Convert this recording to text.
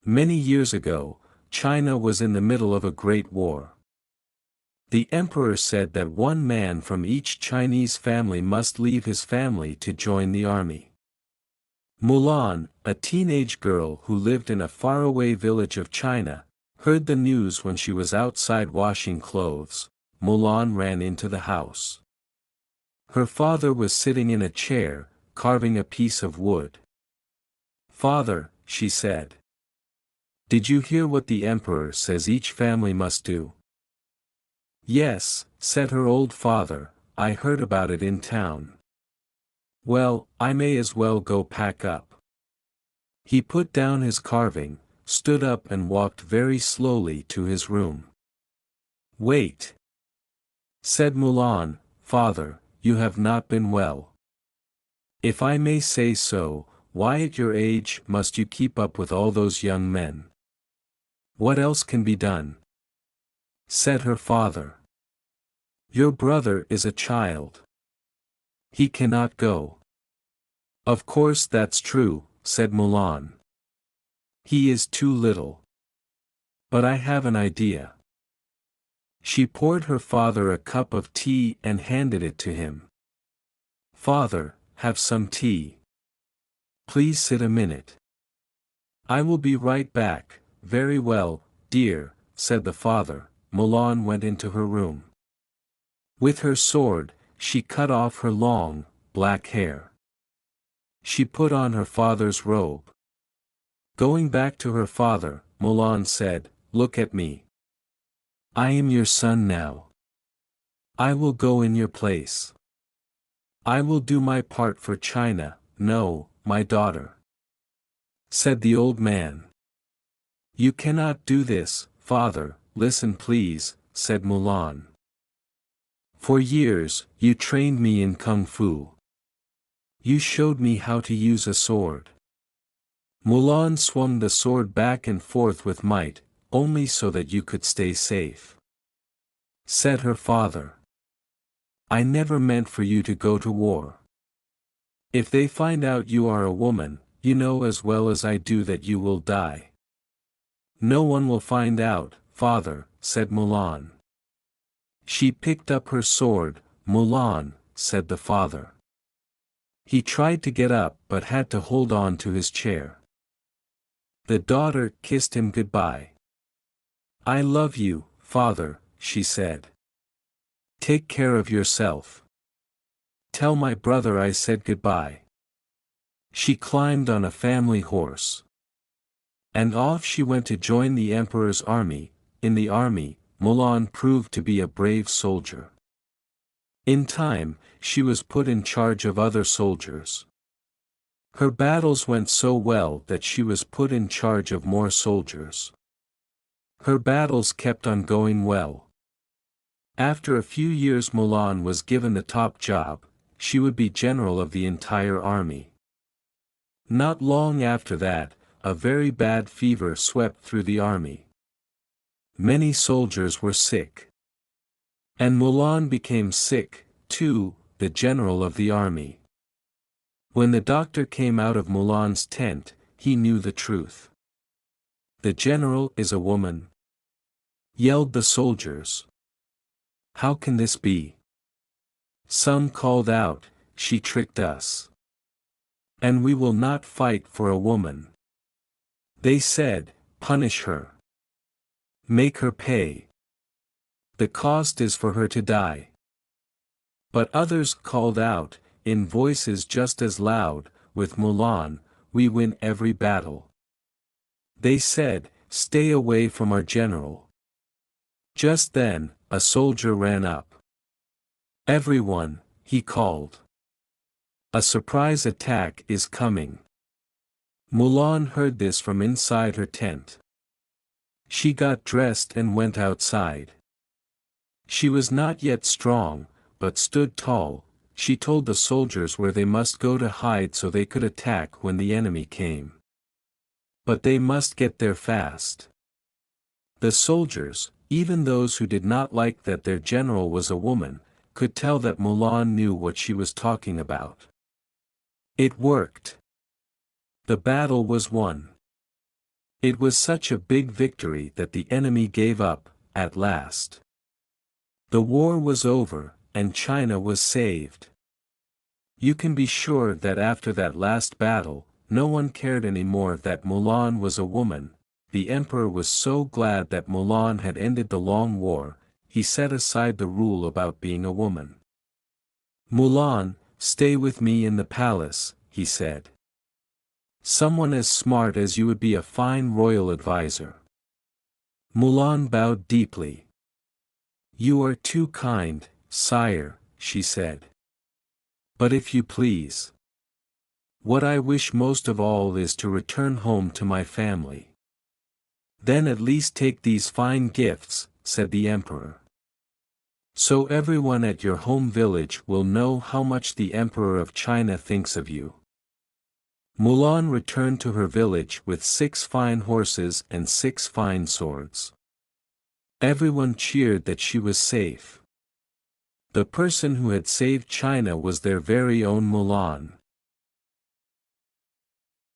Many years ago, China was in the middle of a great war. The emperor said that one man from each Chinese family must leave his family to join the army. Mulan, a teenage girl who lived in a faraway village of China, heard the news when she was outside washing clothes. Mulan ran into the house. Her father was sitting in a chair, carving a piece of wood. "Father," she said. "Did you hear what the emperor says each family must do?" "Yes," said her old father, "I heard about it in town." "Well, I may as well go pack up." He put down his carving, stood up and walked very slowly to his room. "Wait," said Mulan, "Father, you have not been well. If I may say so, why at your age must you keep up with all those young men? What else can be done?" Said her father. "Your brother is a child. He cannot go." "Of course that's true," said Mulan. "He is too little. But I have an idea." She poured her father a cup of tea and handed it to him. "Father, have some tea. Please sit a minute. I will be right back." "Very well, dear," said the father. Mulan went into her room. With her sword, she cut off her long, black hair. She put on her father's robe. Going back to her father, Mulan said, "Look at me. I am your son now. I will go in your place. I will do my part for China." "No, my daughter," said the old man. "You cannot do this, father." "Listen please," said Mulan. "For years, you trained me in Kung Fu. You showed me how to use a sword." Mulan swung the sword back and forth with might, "only so that you could stay safe," said her father. "I never meant for you to go to war. If they find out you are a woman, you know as well as I do that you will die." "No one will find out, father," said Mulan. She picked up her sword. "Mulan," said the father. He tried to get up but had to hold on to his chair. The daughter kissed him goodbye. "I love you, father," she said. "Take care of yourself. Tell my brother I said goodbye." She climbed on a family horse. And off she went to join the emperor's army. In the army, Mulan proved to be a brave soldier. In time, she was put in charge of other soldiers. Her battles went so well that she was put in charge of more soldiers. Her battles kept on going well. After a few years Mulan was given the top job. She would be general of the entire army. Not long after that, a very bad fever swept through the army. Many soldiers were sick. And Mulan became sick, too, the general of the army. When the doctor came out of Mulan's tent, he knew the truth. "The general is a woman," yelled the soldiers. "How can this be?" Some called out, "She tricked us. And we will not fight for a woman." They said, "Punish her. Make her pay. The cost is for her to die." But others called out, in voices just as loud, "With Mulan, we win every battle." They said, "Stay away from our general." Just then, a soldier ran up. "Everyone," he called. "A surprise attack is coming." Mulan heard this from inside her tent. She got dressed and went outside. She was not yet strong, but stood tall. She told the soldiers where they must go to hide so they could attack when the enemy came. But they must get there fast. The soldiers, even those who did not like that their general was a woman, could tell that Mulan knew what she was talking about. It worked. The battle was won. It was such a big victory that the enemy gave up, at last. The war was over, and China was saved. You can be sure that after that last battle, no one cared anymore that Mulan was a woman. The emperor was so glad that Mulan had ended the long war, he set aside the rule about being a woman. "Mulan, stay with me in the palace," he said. "Someone as smart as you would be a fine royal advisor." Mulan bowed deeply. "You are too kind, sire," she said. "But if you please, what I wish most of all is to return home to my family." "Then at least take these fine gifts," said the emperor. "So everyone at your home village will know how much the Emperor of China thinks of you." Mulan returned to her village with 6 fine horses and 6 fine swords. Everyone cheered that she was safe. The person who had saved China was their very own Mulan.